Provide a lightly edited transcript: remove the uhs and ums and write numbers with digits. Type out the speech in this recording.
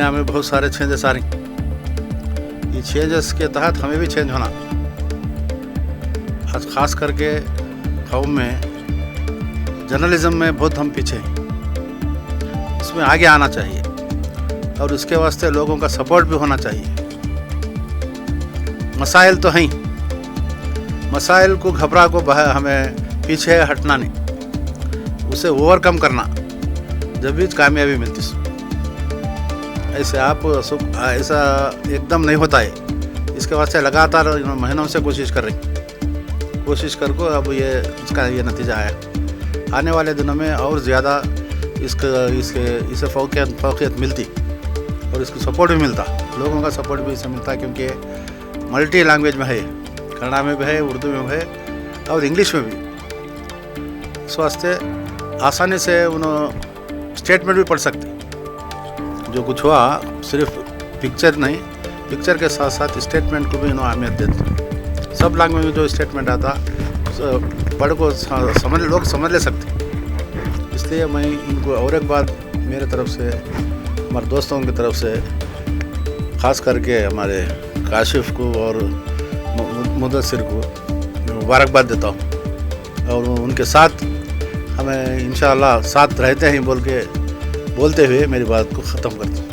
दुनिया में बहुत सारे चेंजेस आ रही। ये चेंजेस के तहत हमें भी चेंज होना। आज खास करके कौम में जर्नलिज्म में बहुत हम पीछे हैं, इसमें आगे आना चाहिए और उसके वास्ते लोगों का सपोर्ट भी होना चाहिए। मसाइल तो हैं, मसाइल को घबरा को हमें पीछे हटना नहीं, उसे ओवरकम करना, जब भी कामयाबी मिलती। ऐसे आप ऐसा एकदम नहीं होता है। इसके वास्ते लगातार महीनों से कोशिश कर को अब ये नतीजा आया। आने वाले दिनों में और ज़्यादा इसे फ़ौक़ियत मिलती और इसको सपोर्ट भी मिलता, लोगों का सपोर्ट भी इसे मिलता, क्योंकि मल्टी लैंग्वेज में है, कन्नड़ा में भी है, उर्दू में भी है और इंग्लिश में भी। इस वास्ते आसानी से स्टेटमेंट भी पढ़ सकते। जो कुछ हुआ सिर्फ पिक्चर नहीं, पिक्चर के साथ साथ स्टेटमेंट को भी अहमियत देते। सब लैंग्वेज में जो स्टेटमेंट आता पढ़ को लोग समझ ले सकते। इसलिए मैं इनको और एक बात मेरे तरफ से, हमारे दोस्तों की तरफ से, ख़ास करके हमारे काशिफ को और मुदस्सिर को मुबारकबाद देता हूँ और उनके साथ हमें इंशाअल्लाह साथ रहते हैं बोलते हुए मेरी बात को ख़त्म करता हूँ।